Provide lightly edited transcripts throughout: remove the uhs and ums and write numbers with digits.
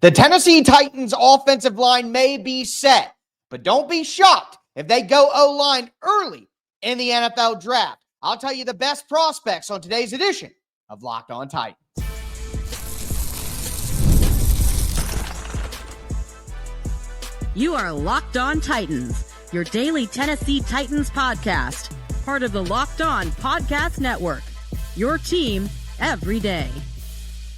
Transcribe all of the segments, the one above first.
The Tennessee Titans offensive line may be set, but don't be shocked if they go O-line early in the NFL draft. I'll tell you the best prospects on today's edition of Locked On Titans. You are Locked On Titans, your daily Tennessee Titans podcast, part of the Locked On Podcast Network, your team every day.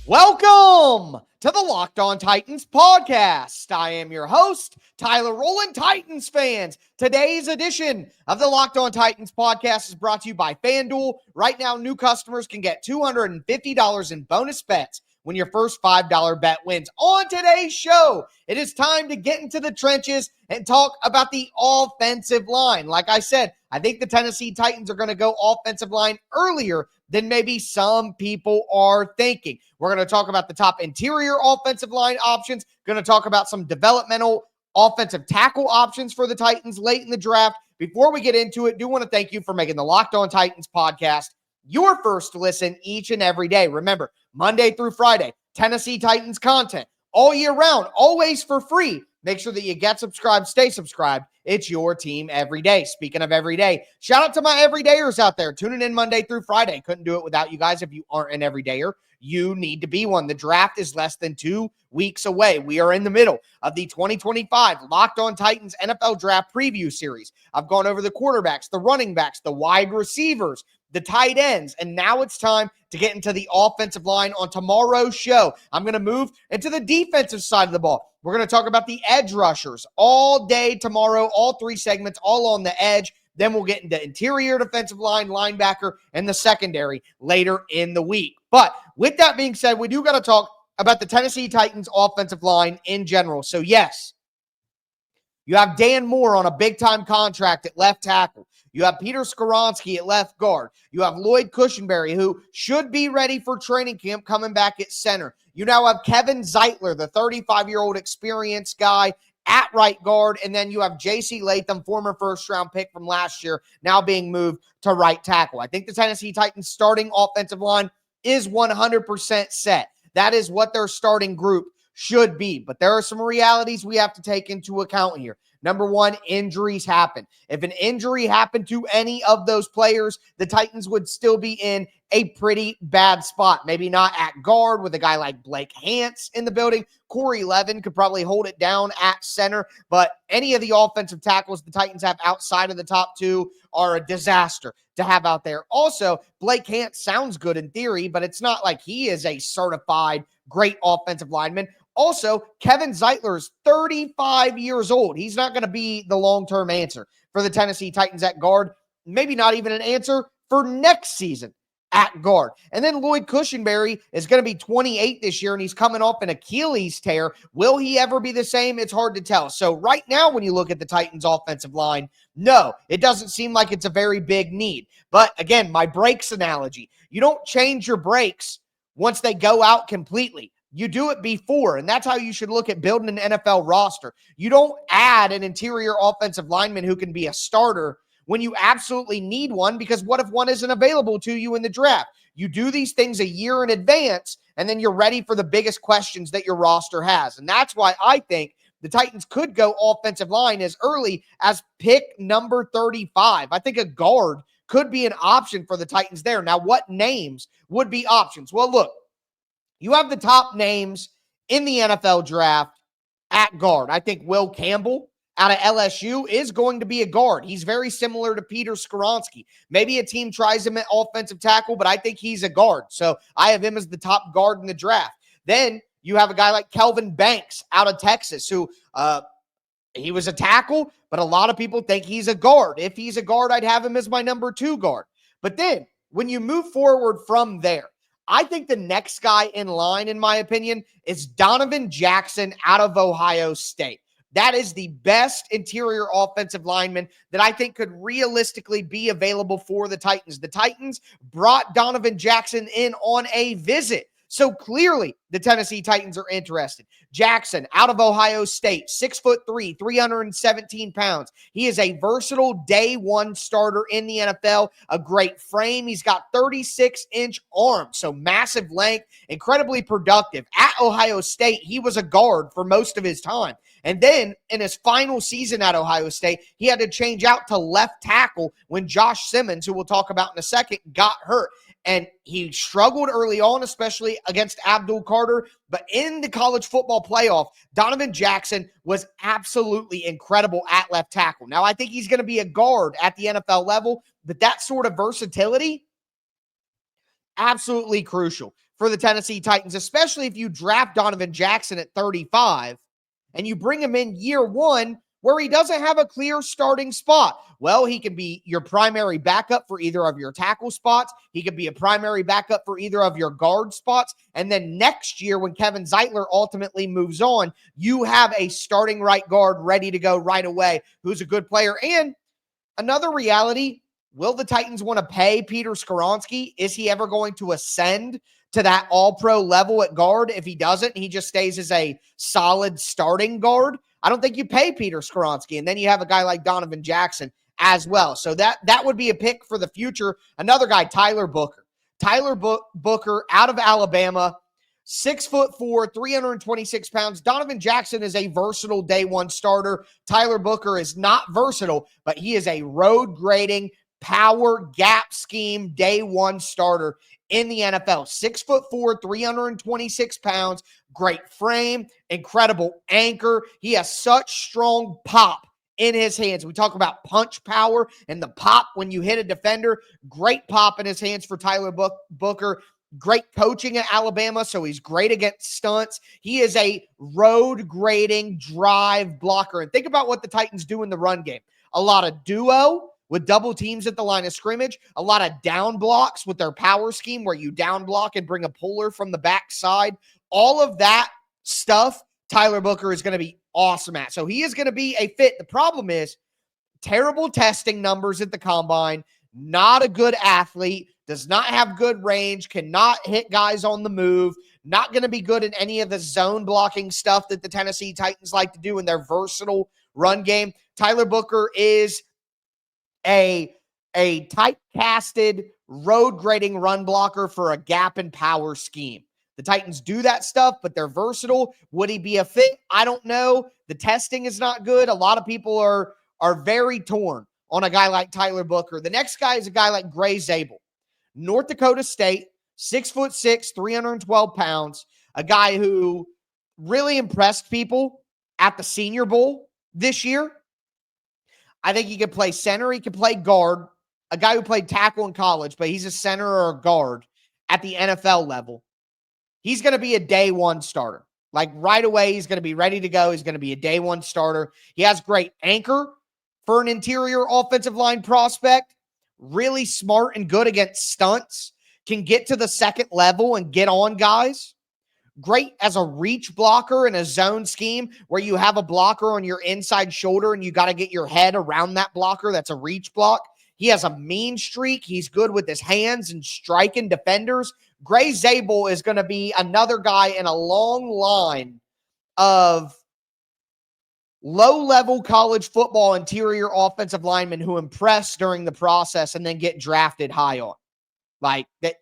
Welcome to the Locked On Titans podcast. I am your host, Tyler Rowland. Titans fans, today's edition of the Locked On Titans podcast is brought to you by FanDuel. Right now, new customers can get $250 in bonus bets when your first $5 bet wins. On today's show, it is time to get into the trenches and talk about the offensive line. Like I said, I think the Tennessee Titans are going to go offensive line earlier than maybe some people are thinking. We're going to talk about the top interior offensive line options, going to talk about some developmental offensive tackle options for the Titans late in the draft. Before we get into it, do want to thank you for making the Locked On Titans podcast your first listen each and every day. Remember, Monday through Friday, Tennessee Titans content all year round, always for free. Make sure that you get subscribed, stay subscribed. It's your team every day. Speaking of every day, shout out to my everydayers out there tuning in Monday through Friday. Couldn't do it without you guys. If you aren't an everydayer, you need to be one. The draft is less than 2 weeks away. We are in the middle of the 2025 Locked On Titans NFL Draft Preview Series. I've gone over the quarterbacks, the running backs, the wide receivers, the tight ends, and now it's time to get into the offensive line. On tomorrow's show, I'm going to move into the defensive side of the ball. We're going to talk about the edge rushers all day tomorrow, all 3 segments, all on the edge. Then we'll get into interior defensive line, linebacker, and the secondary later in the week. But with that being said, we do got to talk about the Tennessee Titans offensive line in general. So yes, you have Dan Moore on a big-time contract at left tackle. You have Peter Skoronski at left guard. You have Lloyd Cushenberry, who should be ready for training camp, coming back at center. You now have Kevin Zietler, the 35-year-old experienced guy, at right guard. And then you have J.C. Latham, former first-round pick from last year, now being moved to right tackle. I think the Tennessee Titans starting offensive line is 100% set. That is what their starting group should be. But there are some realities we have to take into account here. Number one, injuries happen. If an injury happened to any of those players, the Titans would still be in a pretty bad spot. Maybe not at guard with a guy like Blake Hance in the building. Corey Levin could probably hold it down at center, but any of the offensive tackles the Titans have outside of the top 2 are a disaster to have out there. Also, Blake Hance sounds good in theory, but it's not like he is a certified great offensive lineman. Also, Kevin Zietler is 35 years old. He's not going to be the long-term answer for the Tennessee Titans at guard. Maybe not even an answer for next season at guard. And then Lloyd Cushenberry is going to be 28 this year, and he's coming off an Achilles tear. Will he ever be the same? It's hard to tell. So right now, when you look at the Titans offensive line, no, it doesn't seem like it's a very big need. But again, my brakes analogy, you don't change your brakes once they go out completely. You do it before, and that's how you should look at building an NFL roster. You don't add an interior offensive lineman who can be a starter when you absolutely need one, because what if one isn't available to you in the draft? You do these things a year in advance, and then you're ready for the biggest questions that your roster has. And that's why I think the Titans could go offensive line as early as pick number 35. I think a guard could be an option for the Titans there. Now, what names would be options? Well, look, you have the top names in the NFL draft at guard. I think Will Campbell out of LSU is going to be a guard. He's very similar to Peter Skoronski. Maybe a team tries him at offensive tackle, but I think he's a guard. So I have him as the top guard in the draft. Then you have a guy like Kelvin Banks out of Texas, who he was a tackle, but a lot of people think he's a guard. If he's a guard, I'd have him as my number 2 guard. But then when you move forward from there, I think the next guy in line, in my opinion, is Donovan Jackson out of Ohio State. That is the best interior offensive lineman that I think could realistically be available for the Titans. The Titans brought Donovan Jackson in on a visit So clearly the Tennessee Titans are interested. Jackson out of Ohio State, 6'3", 317 pounds. He is a versatile day one starter in the NFL, a great frame. He's got 36-inch arms, so massive length, incredibly productive. At Ohio State, he was a guard for most of his time. And then in his final season at Ohio State, he had to change out to left tackle when Josh Simmons, who we'll talk about in a second, got hurt. And he struggled early on, especially against Abdul Carter. But in the college football playoff, Donovan Jackson was absolutely incredible at left tackle. Now, I think he's going to be a guard at the NFL level, but that sort of versatility, absolutely crucial for the Tennessee Titans, especially if you draft Donovan Jackson at 35 and you bring him in year one where he doesn't have a clear starting spot. Well, he can be your primary backup for either of your tackle spots. He could be a primary backup for either of your guard spots. And then next year, when Kevin Zietler ultimately moves on, you have a starting right guard ready to go right away, who's a good player. And another reality, will the Titans want to pay Peter Skoronski? Is he ever going to ascend to that all-pro level at guard? If he doesn't, he just stays as a solid starting guard. I don't think you pay Peter Skoronski, and then you have a guy like Donovan Jackson as well. So that would be a pick for the future. Another guy, Tyler Booker. Tyler Booker out of Alabama, 6'4", 326 pounds. Donovan Jackson is a versatile day one starter. Tyler Booker is not versatile, but he is a road grading, power gap scheme day one starter in the NFL. 6'4", 326 pounds, great frame, incredible anchor. He has such strong pop in his hands. We talk about punch power and the pop when you hit a defender. Great pop in his hands for Tyler Booker. Great coaching at Alabama, so he's great against stunts. He is a road grading drive blocker. And think about what the Titans do in the run game. A lot of duo with double teams at the line of scrimmage, a lot of down blocks with their power scheme where you down block and bring a puller from the backside. All of that stuff, Tyler Booker is going to be awesome at. So he is going to be a fit. The problem is terrible testing numbers at the combine, not a good athlete, does not have good range, cannot hit guys on the move, not going to be good in any of the zone blocking stuff that the Tennessee Titans like to do in their versatile run game. Tyler Booker is a typecasted road grading run blocker for a gap and power scheme. The Titans do that stuff, but they're versatile. Would he be a fit? I don't know. The testing is not good. A lot of people are very torn on a guy like Tyler Booker. The next guy is a guy like Gray Zabel. North Dakota State, 6'6", 312 pounds, a guy who really impressed people at the Senior Bowl this year. I think he could play center. He could play guard. A guy who played tackle in college, but he's a center or a guard at the NFL level. He's going to be a day one starter. Like right away, he's going to be ready to go. He's going to be a day one starter. He has great anchor for an interior offensive line prospect. Really smart and good against stunts. Can get to the second level and get on guys. Great as a reach blocker in a zone scheme where you have a blocker on your inside shoulder and you got to get your head around that blocker. That's a reach block. He has a mean streak. He's good with his hands and striking defenders. Gray Zabel is going to be another guy in a long line of low-level college football interior offensive linemen who impress during the process and then get drafted high on. Like there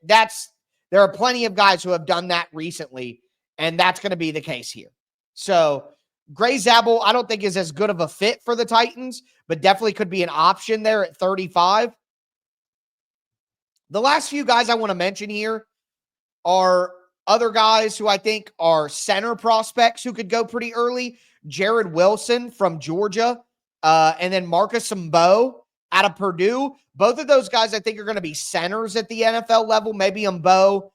are plenty of guys who have done that recently, and that's going to be the case here. So Gray Zabel, I don't think is as good of a fit for the Titans, but definitely could be an option there at 35. The last few guys I want to mention here are other guys who I think are center prospects who could go pretty early. Jared Wilson from Georgia, and then Marcus Mbo out of Purdue. Both of those guys I think are going to be centers at the NFL level. Maybe Mbo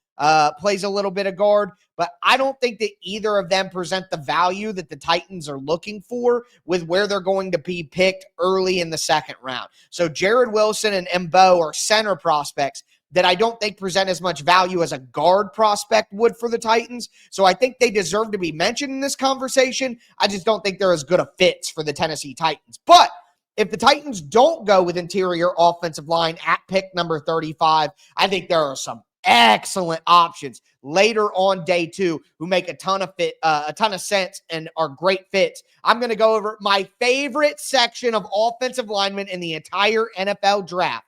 plays a little bit of guard, but I don't think that either of them present the value that the Titans are looking for with where they're going to be picked early in the second round. So Jared Wilson and Mbo are center prospects that I don't think present as much value as a guard prospect would for the Titans. So I think they deserve to be mentioned in this conversation. I just don't think they're as good a fits for the Tennessee Titans. But if the Titans don't go with interior offensive line at pick number 35, I think there are some excellent options later on day 2 who make a ton of sense and are great fits. I'm going to go over my favorite section of offensive linemen in the entire NFL draft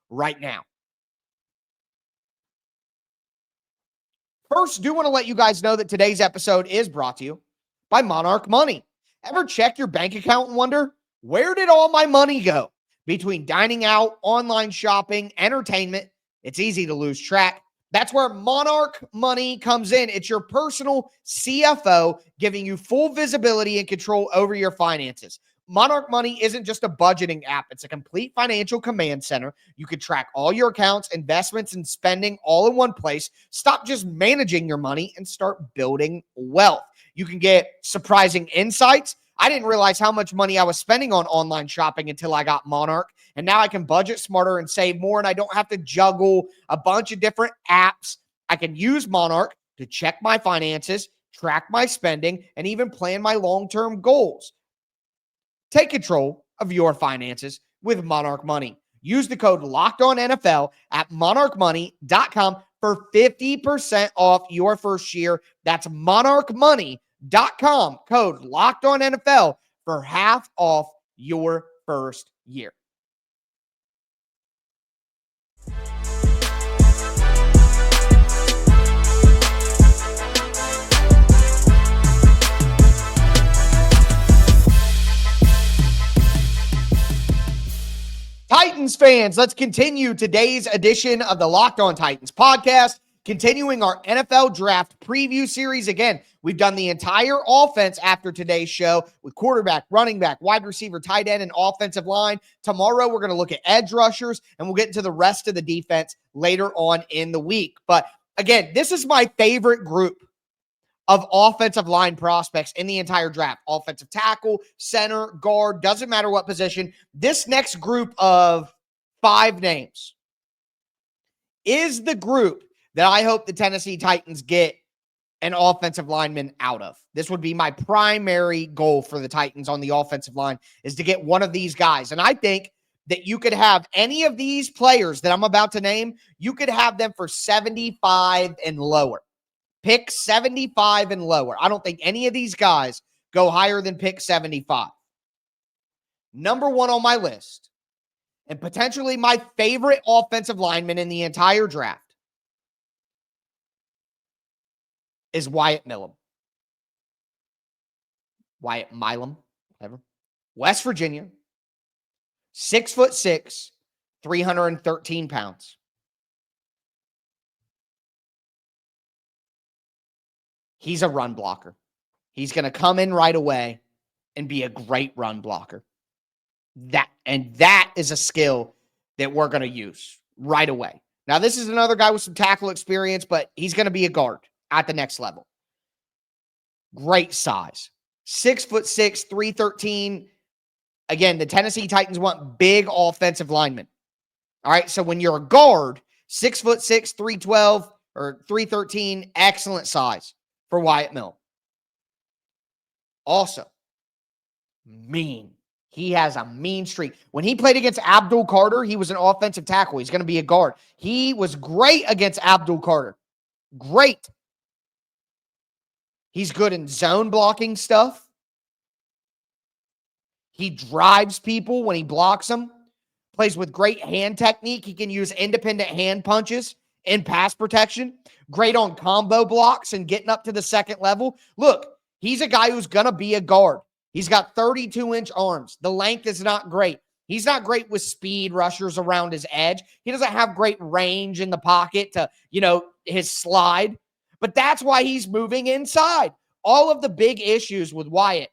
right now. First, do want to let you guys know that today's episode is brought to you by Monarch Money. Ever check your bank account and wonder, where did all my money go? Between dining out, online shopping, entertainment, it's easy to lose track. That's where Monarch Money comes in. It's your personal CFO giving you full visibility and control over your finances. Monarch Money isn't just a budgeting app. It's a complete financial command center. You can track all your accounts, investments, and spending all in one place. Stop just managing your money and start building wealth. You can get surprising insights. I didn't realize how much money I was spending on online shopping until I got Monarch. And now I can budget smarter and save more, and I don't have to juggle a bunch of different apps. I can use Monarch to check my finances, track my spending, and even plan my long-term goals. Take control of your finances with Monarch Money. Use the code LOCKEDONNFL at monarchmoney.com for 50% off your first year. That's monarchmoney.com, code LOCKEDONNFL for half off your first year. Titans fans, let's continue today's edition of the Locked On Titans podcast, continuing our NFL draft preview series. Again, we've done the entire offense after today's show with quarterback, running back, wide receiver, tight end, and offensive line. Tomorrow, we're going to look at edge rushers, and we'll get into the rest of the defense later on in the week. But again, this is my favorite group of offensive line prospects in the entire draft. Offensive tackle, center, guard, doesn't matter what position. This next group of 5 names is the group that I hope the Tennessee Titans get an offensive lineman out of. This would be my primary goal for the Titans on the offensive line, is to get one of these guys. And I think that you could have any of these players that I'm about to name, you could have them for 75 and lower. Pick 75 and lower. I don't think any of these guys go higher than pick 75. Number 1 on my list, and potentially my favorite offensive lineman in the entire draft, is Wyatt Milum. Wyatt Milum, whatever. West Virginia, 6'6", 313 pounds. He's a run blocker. He's going to come in right away and be a great run blocker. That is a skill that we're going to use right away. Now, this is another guy with some tackle experience, but he's going to be a guard at the next level. Great size. 6'6", 313. Again, the Tennessee Titans want big offensive linemen. All right, so when you're a guard, 6'6", 312 or 313, excellent size for Wyatt Milum. Also, mean. He has a mean streak. When he played against Abdul Carter, he was an offensive tackle. He's going to be a guard. He was great against Abdul Carter. Great. He's good in zone blocking stuff. He drives people when he blocks them. Plays with great hand technique. He can use independent hand punches in pass protection. Great on combo blocks and getting up to the second level. Look, he's a guy who's going to be a guard. He's got 32-inch arms. The length is not great. He's not great with speed rushers around his edge. He doesn't have great range in the pocket to, his slide. But that's why he's moving inside. All of the big issues with Wyatt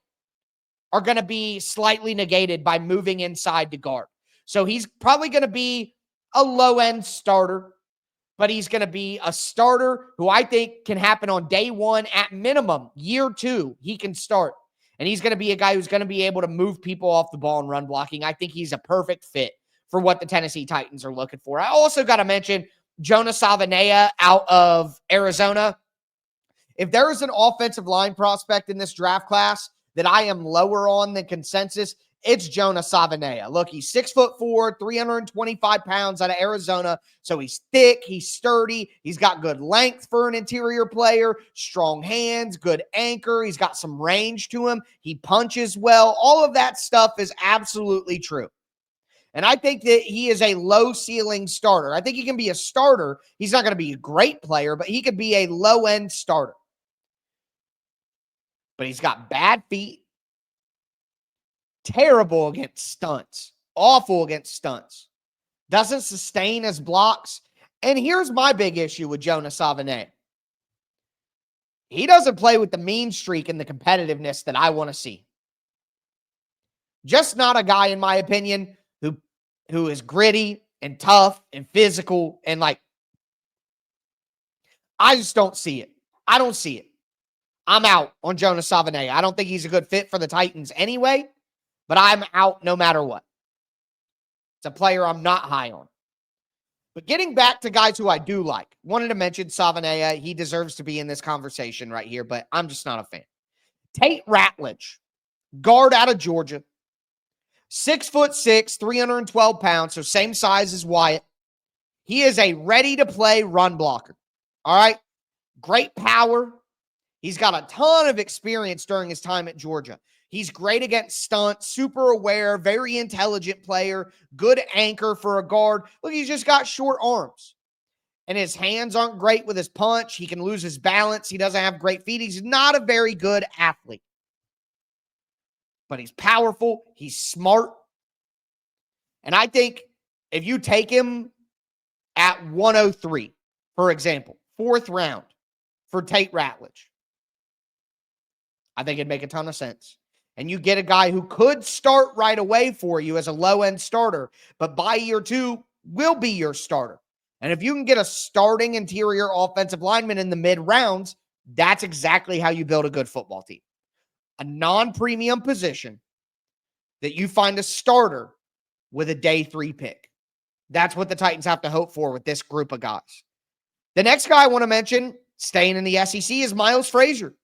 are going to be slightly negated by moving inside to guard. So he's probably going to be a low-end starter, but he's going to be a starter who I think can happen on day 1 at minimum. Year 2, he can start. And he's going to be a guy who's going to be able to move people off the ball and run blocking. I think he's a perfect fit for what the Tennessee Titans are looking for. I also got to mention Jonah Savanea out of Arizona. If there is an offensive line prospect in this draft class that I am lower on than consensus, It's Jonah Savanea. Look, he's 6'4", 325 pounds out of Arizona. So he's thick, he's sturdy, he's got good length for an interior player, strong hands, good anchor. He's got some range to him. He punches well. All of that stuff is absolutely true. And I think that he is a low ceiling starter. I think he can be a starter. He's not going to be a great player, but he could be a low end starter. But he's got bad feet. Terrible against stunts. Awful against stunts. Doesn't sustain his blocks. And here's my big issue with Jonah Savanea. He doesn't play with the mean streak and the competitiveness that I want to see. Just not a guy, in my opinion, who is gritty and tough and physical and I just don't see it. I don't see it. I'm out on Jonah Savanea. I don't think he's a good fit for the Titans anyway. But I'm out no matter what. It's a player I'm not high on. But getting back to guys who I do like, wanted to mention Savanea. He deserves to be in this conversation right here, but I'm just not a fan. Tate Ratledge, guard out of Georgia. 6'6", 312 pounds, so same size as Wyatt. He is a ready-to-play run blocker. All right? Great power. He's got a ton of experience during his time at Georgia. He's great against stunts, super aware, very intelligent player, good anchor for a guard. Look, he's just got short arms. And his hands aren't great with his punch. He can lose his balance. He doesn't have great feet. He's not a very good athlete. But he's powerful. He's smart. And I think if you take him at 103, for example, 4th round for Tate Ratledge, I think it'd make a ton of sense. And you get a guy who could start right away for you as a low-end starter, but by year 2 will be your starter. And if you can get a starting interior offensive lineman in the mid-rounds, that's exactly how you build a good football team. A non-premium position that you find a starter with a day 3 pick. That's what the Titans have to hope for with this group of guys. The next guy I want to mention, staying in the SEC, is Miles Frazier.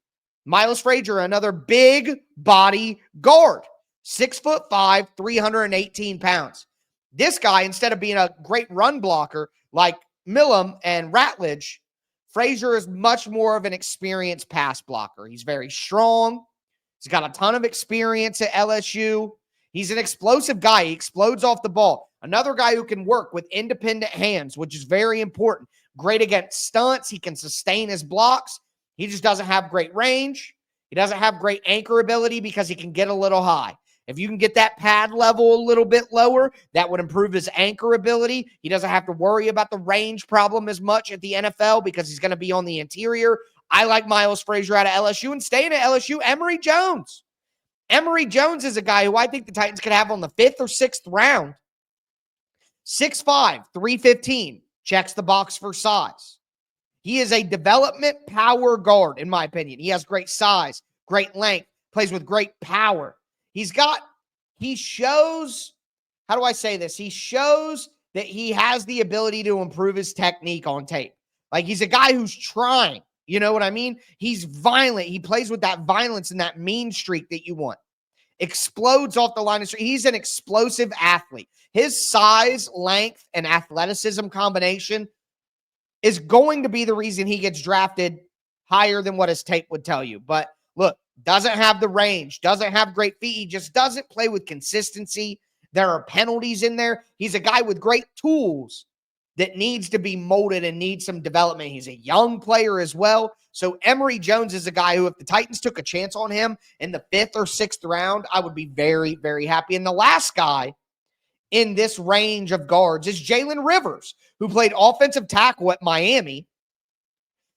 Miles Frazier, another big body guard, 6'5", 318 pounds. This guy, instead of being a great run blocker like Milam and Ratledge, Frazier is much more of an experienced pass blocker. He's very strong. He's got a ton of experience at LSU. He's an explosive guy. He explodes off the ball. Another guy who can work with independent hands, which is very important. Great against stunts. He can sustain his blocks. He just doesn't have great range. He doesn't have great anchor ability because he can get a little high. If you can get that pad level a little bit lower, that would improve his anchor ability. He doesn't have to worry about the range problem as much at the NFL because he's going to be on the interior. I like Miles Frazier out of LSU, and staying at LSU, Emory Jones. Emory Jones is a guy who I think the Titans could have on the 5th or 6th round. 6'5", 315. Checks the box for size. He is a development power guard, in my opinion. He has great size, great length, plays with great power. He shows, how do I say this? He shows that he has the ability to improve his technique on tape. Like, he's a guy who's trying. You know what I mean? He's violent. He plays with that violence and that mean streak that you want. Explodes off the line of streak. He's an explosive athlete. His size, length, and athleticism combination is going to be the reason he gets drafted higher than what his tape would tell you. But look, doesn't have the range, doesn't have great feet. He just doesn't play with consistency. There are penalties in there. He's a guy with great tools that needs to be molded and needs some development. He's a young player as well. So Emory Jones is a guy who, if the Titans took a chance on him in the 5th or 6th round, I would be very, very happy. And the last guy in this range of guards is Jalen Rivers, who played offensive tackle at Miami.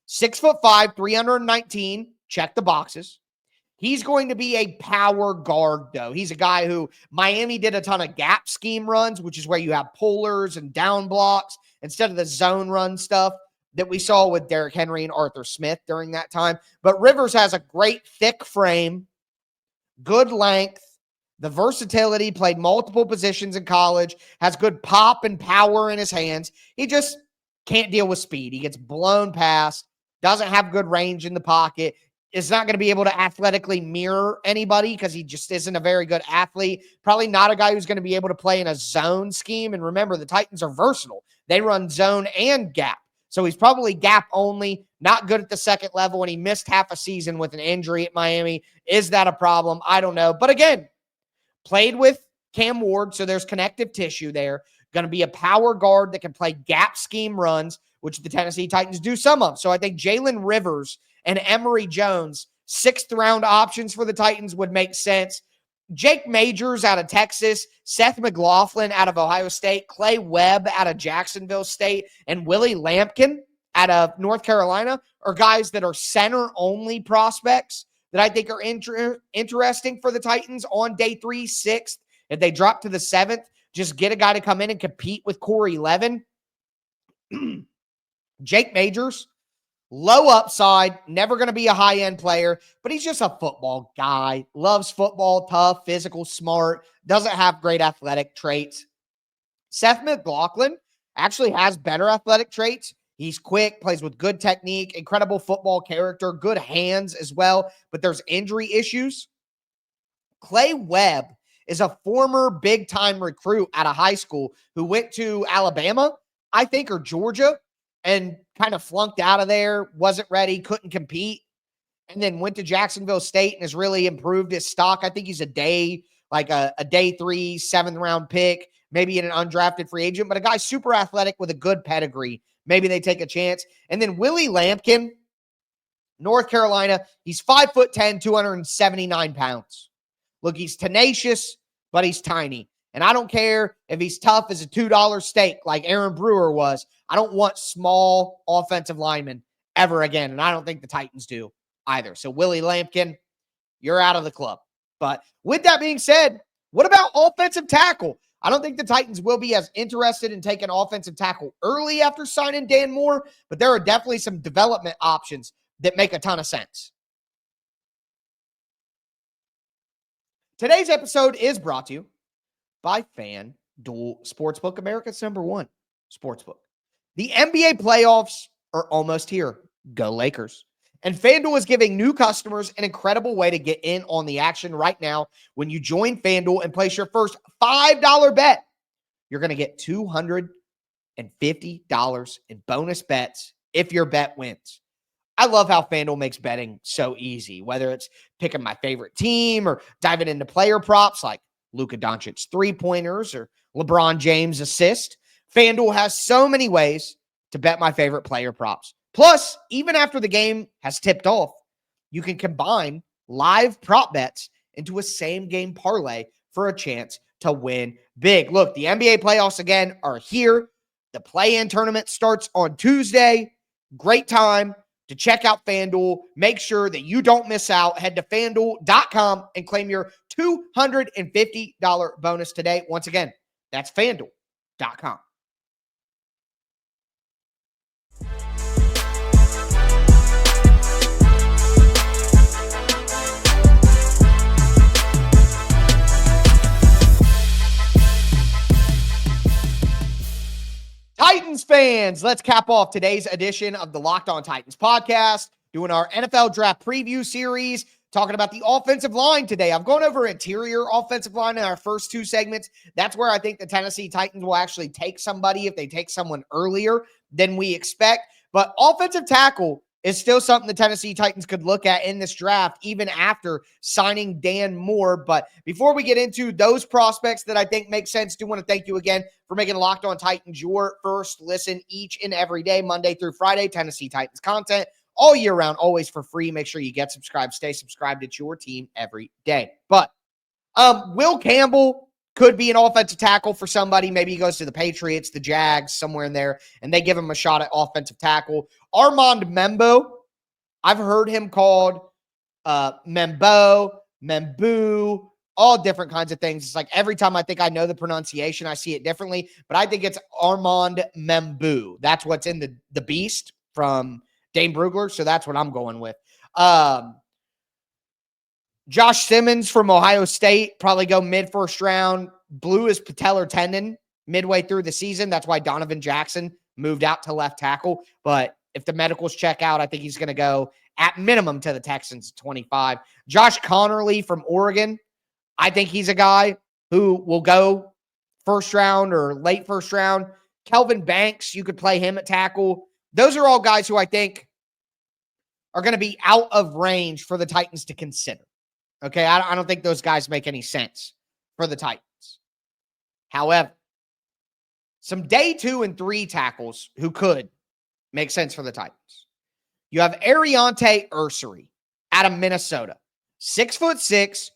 6'5", 319. Check the boxes. He's going to be a power guard, though. He's a guy who Miami did a ton of gap scheme runs, which is where you have pullers and down blocks instead of the zone run stuff that we saw with Derrick Henry and Arthur Smith during that time. But Rivers has a great thick frame, good length, the versatility, played multiple positions in college, has good pop and power in his hands. He just can't deal with speed. He gets blown past, doesn't have good range in the pocket. is not going to be able to athletically mirror anybody because he just isn't a very good athlete. Probably not a guy who's going to be able to play in a zone scheme. And remember, the Titans are versatile. They run zone and gap. So he's probably gap only, not good at the second level, and he missed half a season with an injury at Miami. Is that a problem? I don't know. But again, played with Cam Ward, so there's connective tissue there. Going to be a power guard that can play gap scheme runs, which the Tennessee Titans do some of. So I think Jalen Rivers and Emory Jones, 6th-round options for the Titans, would make sense. Jake Majors out of Texas, Seth McLaughlin out of Ohio State, Clay Webb out of Jacksonville State, and Willie Lampkin out of North Carolina are guys that are center-only prospects that I think are interesting for the Titans on day 3, 6th. If they drop to the 7th, just get a guy to come in and compete with Corey Levin. Jake Majors, low upside, never going to be a high-end player, but he's just a football guy. Loves football, tough, physical, smart, doesn't have great athletic traits. Seth McLaughlin actually has better athletic traits. He's quick, plays with good technique, incredible football character, good hands as well, but there's injury issues. Clay Webb is a former big-time recruit out of high school who went to Alabama, I think, or Georgia, and kind of flunked out of there, wasn't ready, couldn't compete, and then went to Jacksonville State and has really improved his stock. I think he's a day 3, 7th-round pick, maybe an undrafted free agent, but a guy super athletic with a good pedigree. Maybe they take a chance. And then Willie Lampkin, North Carolina, he's 5'10", 279 pounds. Look, he's tenacious, but he's tiny. And I don't care if he's tough as a $2 steak like Aaron Brewer was. I don't want small offensive linemen ever again, and I don't think the Titans do either. So Willie Lampkin, you're out of the club. But with that being said, what about offensive tackle? I don't think the Titans will be as interested in taking offensive tackle early after signing Dan Moore, but there are definitely some development options that make a ton of sense. Today's episode is brought to you by FanDuel Sportsbook, America's #1 sportsbook. The NBA playoffs are almost here. Go Lakers. And FanDuel is giving new customers an incredible way to get in on the action right now. When you join FanDuel and place your first $5 bet, you're going to get $250 in bonus bets if your bet wins. I love how FanDuel makes betting so easy, whether it's picking my favorite team or diving into player props like Luka Doncic's 3-pointers or LeBron James' assist. FanDuel has so many ways to bet my favorite player props. Plus, even after the game has tipped off, you can combine live prop bets into a same-game parlay for a chance to win big. Look, the NBA playoffs, again, are here. The play-in tournament starts on Tuesday. Great time to check out FanDuel. Make sure that you don't miss out. Head to FanDuel.com and claim your $250 bonus today. Once again, that's FanDuel.com. Titans fans, let's cap off today's edition of the Locked On Titans podcast, doing our NFL draft preview series, talking about the offensive line today. I've gone over interior offensive line in our first 2 segments. That's where I think the Tennessee Titans will actually take somebody if they take someone earlier than we expect. But offensive tackle is still something the Tennessee Titans could look at in this draft, even after signing Dan Moore. But before we get into those prospects that I think make sense, do want to thank you again for making Locked On Titans your first listen each and every day, Monday through Friday. Tennessee Titans content all year round, always for free. Make sure you get subscribed, stay subscribed. It's your team every day. But Will Campbell could be an offensive tackle for somebody. Maybe he goes to the Patriots, the Jags, somewhere in there, and they give him a shot at offensive tackle. Armand Membo, I've heard him called Membo, Membu, all different kinds of things. It's like every time I think I know the pronunciation, I see it differently, but I think it's Armand Membu. That's what's in the Beast from Dane Brugler, so that's what I'm going with. Josh Simmons from Ohio State, probably go mid-first round. Blew his patellar tendon midway through the season. That's why Donovan Jackson moved out to left tackle. But if the medicals check out, I think he's going to go at minimum to the Texans at 25. Josh Connerly from Oregon, I think he's a guy who will go first round or late first round. Kelvin Banks, you could play him at tackle. Those are all guys who I think are going to be out of range for the Titans to consider. Okay, I don't think those guys make any sense for the Titans. However, some day 2 and 3 tackles who could make sense for the Titans. You have Ariante Ursery out of Minnesota. 6'6",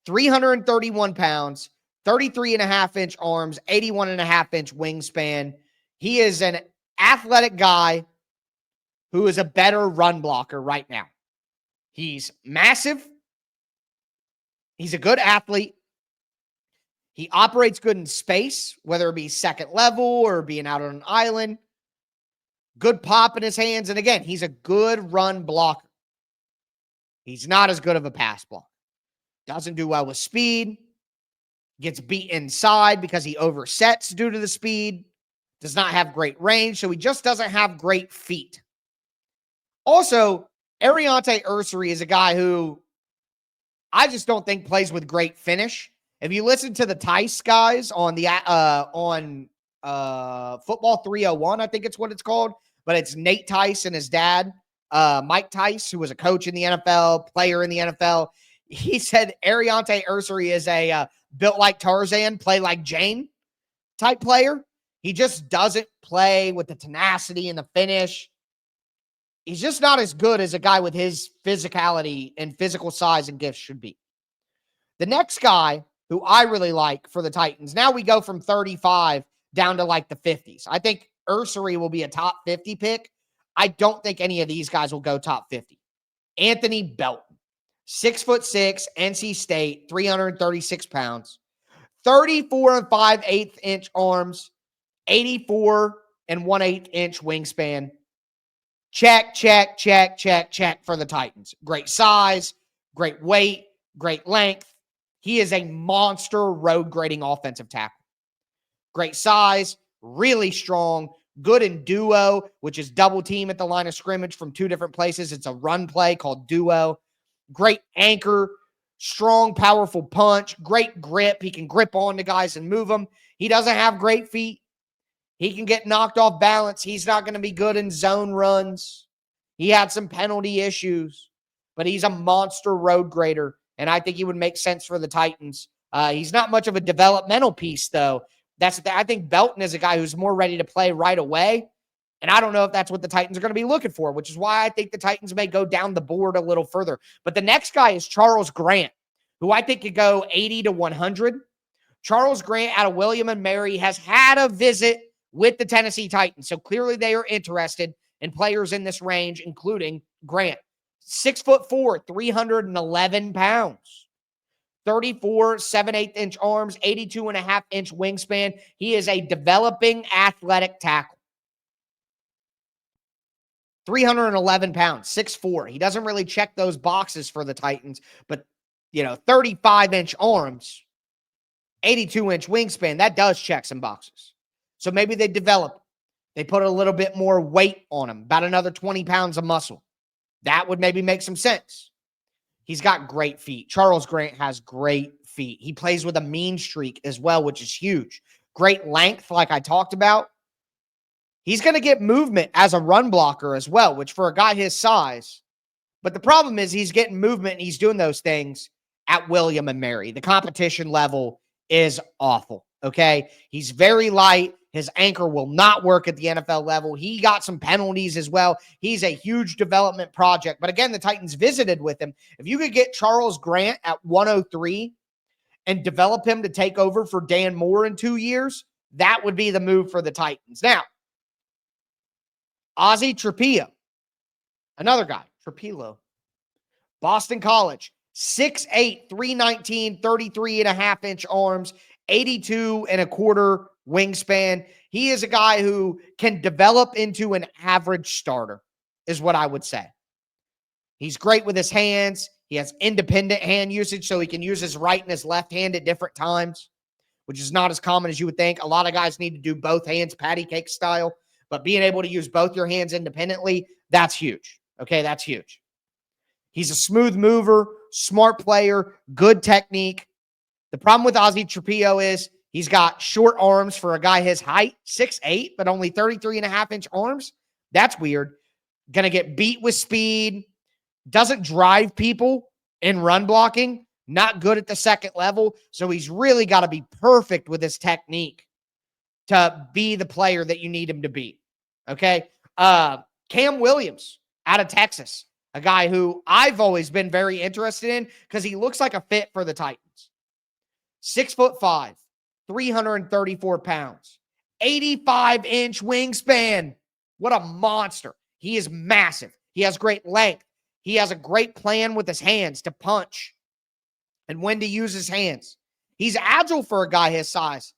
331 pounds, 33.5-inch arms, 81.5-inch wingspan. He is an athletic guy who is a better run blocker right now. He's massive. He's a good athlete. He operates good in space, whether it be second level or being out on an island. Good pop in his hands. And again, he's a good run blocker. He's not as good of a pass blocker. Doesn't do well with speed. Gets beat inside because he oversets due to the speed. Does not have great range, so he just doesn't have great feet. Also, Ariante Ursery is a guy who I just don't think plays with great finish. If you listen to the Tice guys on the Football 301, I think it's what it's called, but it's Nate Tice and his dad, Mike Tice, who was a coach in the NFL, player in the NFL. He said Ariante Ursery is a built like Tarzan, play like Jane type player. He just doesn't play with the tenacity and the finish. He's just not as good as a guy with his physicality and physical size and gifts should be. The next guy who I really like for the Titans, now we go from 35 down to like the 50s. I think Ursery will be a top 50 pick. I don't think any of these guys will go top 50. Anthony Belton, 6'6", NC State, 336 pounds, 34 5/8-inch arms, 84 1/8-inch wingspan. Check for the Titans. Great size, great weight, great length. He is a monster road grading offensive tackle. Great size, really strong, good in duo, which is double team at the line of scrimmage from 2 different places. It's a run play called duo. Great anchor, strong, powerful punch, great grip. He can grip on the guys and move them. He doesn't have great feet. He can get knocked off balance. He's not going to be good in zone runs. He had some penalty issues, but he's a monster road grader, and I think he would make sense for the Titans. He's not much of a developmental piece, though. I think Belton is a guy who's more ready to play right away, and I don't know if that's what the Titans are going to be looking for, which is why I think the Titans may go down the board a little further. But the next guy is Charles Grant, who I think could go 80 to 100. Charles Grant out of William & Mary has had a visit with the Tennessee Titans. So clearly they are interested in players in this range, including Grant. 6'4", 311 pounds, 34 7/8-inch arms, 82.5-inch wingspan. He is a developing athletic tackle. 311 pounds, 6'4". He doesn't really check those boxes for the Titans, but 35-inch arms, 82-inch wingspan, that does check some boxes. So maybe they develop him. They put a little bit more weight on him, about another 20 pounds of muscle. That would maybe make some sense. He's got great feet. Charles Grant has great feet. He plays with a mean streak as well, which is huge. Great length, like I talked about. He's going to get movement as a run blocker as well, which for a guy his size. But the problem is he's getting movement and he's doing those things at William & Mary. The competition level is awful, okay? He's very light. His anchor will not work at the NFL level. He got some penalties as well. He's a huge development project. But again, the Titans visited with him. If you could get Charles Grant at 103 and develop him to take over for Dan Moore in 2 years, that would be the move for the Titans. Now, Ozzie Trapillo, another guy, Trapillo, Boston College, 6'8", 319, 33.5-inch arms, 82.25 wingspan. He is a guy who can develop into an average starter, is what I would say. He's great with his hands. He has independent hand usage, so he can use his right and his left hand at different times, which is not as common as you would think. A lot of guys need to do both hands patty cake style, but being able to use both your hands independently, that's huge. Okay, that's huge. He's a smooth mover, smart player, good technique. The problem with Ozzie Trapillo is he's got short arms for a guy his height, 6'8", but only 33.5-inch arms. That's weird. Going to get beat with speed. Doesn't drive people in run blocking. Not good at the second level. So he's really got to be perfect with his technique to be the player that you need him to be. Okay. Cam Williams out of Texas, a guy who I've always been very interested in because he looks like a fit for the Titans. 6'5", 334 pounds, 85-inch wingspan. What a monster. He is massive. He has great length. He has a great plan with his hands to punch and when to use his hands. He's agile for a guy his size.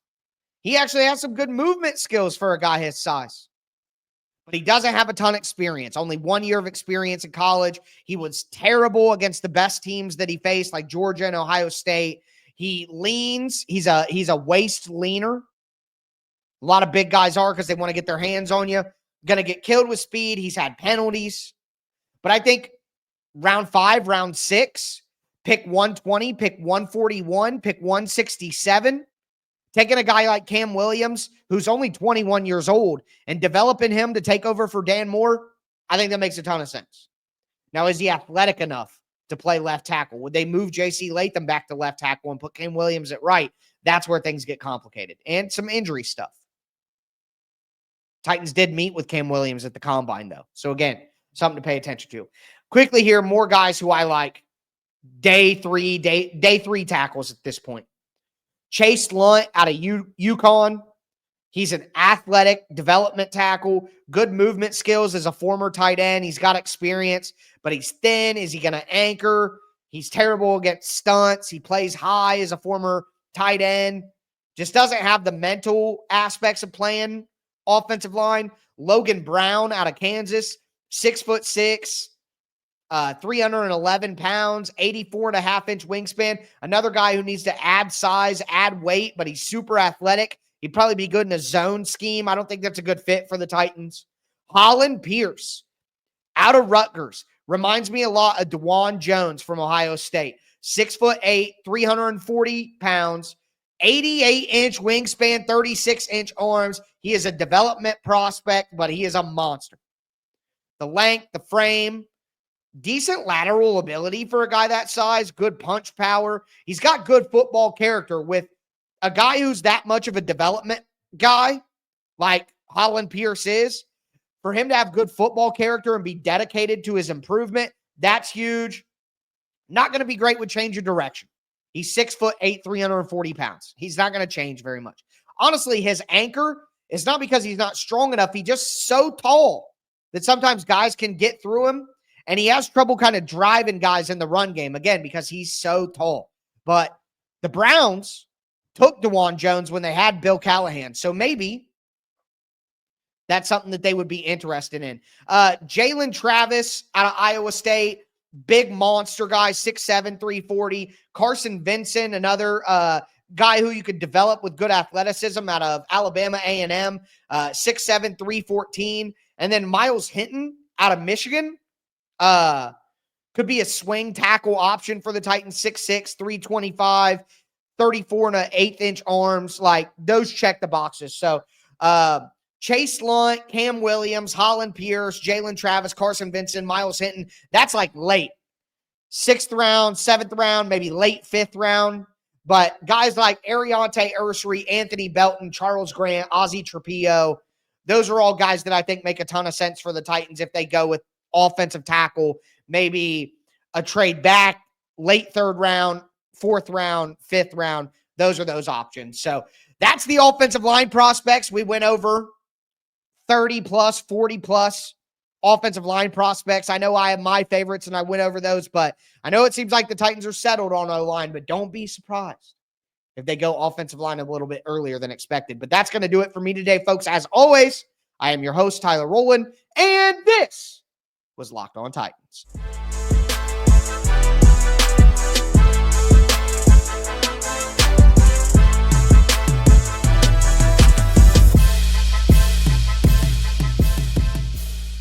He actually has some good movement skills for a guy his size. But he doesn't have a ton of experience. Only 1 year of experience in college. He was terrible against the best teams that he faced, like Georgia and Ohio State. He leans. He's a waist leaner. A lot of big guys are because they want to get their hands on you. Going to get killed with speed. He's had penalties. But I think round 5, round 6, pick 120, pick 141, pick 167. Taking a guy like Cam Williams, who's only 21 years old, and developing him to take over for Dan Moore, I think that makes a ton of sense. Now, is he athletic enough to play left tackle? Would they move J.C. Latham back to left tackle and put Cam Williams at right? That's where things get complicated. And some injury stuff. Titans did meet with Cam Williams at the Combine, though. So, again, something to pay attention to. Quickly here, more guys who I like. Day three tackles at this point. Chase Lunt out of UConn. He's an athletic development tackle, good movement skills as a former tight end. He's got experience, but he's thin. Is he going to anchor? He's terrible against stunts. He plays high as a former tight end. Just doesn't have the mental aspects of playing offensive line. Logan Brown out of Kansas, 6'6", 311 pounds, 84.5-inch wingspan. Another guy who needs to add size, add weight, but he's super athletic. He'd probably be good in a zone scheme. I don't think that's a good fit for the Titans. Holland Pierce out of Rutgers. Reminds me a lot of DeJuan Jones from Ohio State. 6'8", 340 pounds, 88-inch wingspan, 36-inch arms. He is a development prospect, but he is a monster. The length, the frame, decent lateral ability for a guy that size, good punch power. He's got good football character with a guy who's that much of a development guy like Holland Pierce is. For him to have good football character and be dedicated to his improvement, that's huge. Not going to be great with change of direction. He's 6'8", 340 pounds. He's not going to change very much. Honestly, his anchor is not because he's not strong enough. He's just so tall that sometimes guys can get through him. And he has trouble kind of driving guys in the run game, again, because he's so tall. But the Browns took DeJuan Jones when they had Bill Callahan. So maybe that's something that they would be interested in. Jalen Travis out of Iowa State, big monster guy, 6'7", 340. Carson Vincent, another guy who you could develop with good athleticism out of Alabama A&M, 6'7", 314. And then Miles Hinton out of Michigan. Could be a swing tackle option for the Titans, 6'6", 325, 34.125-inch arms. Like, those check the boxes. So, Chase Lunt, Cam Williams, Holland Pierce, Jalen Travis, Carson Vincent, Miles Hinton. That's like late 6th round, 7th round, maybe late 5th round. But guys like Ariante Ursary, Anthony Belton, Charles Grant, Ozzie Trapillo, those are all guys that I think make a ton of sense for the Titans if they go with offensive tackle, maybe a trade back, late 3rd round, 4th round, 5th round. Those are those options. So that's the offensive line prospects. We went over 30 plus, 40 plus offensive line prospects. I know I have my favorites and I went over those, but I know it seems like the Titans are settled on O-line, but don't be surprised if they go offensive line a little bit earlier than expected. But that's going to do it for me today, folks. As always, I am your host, Tyler Rowland, and this was Locked On Titans.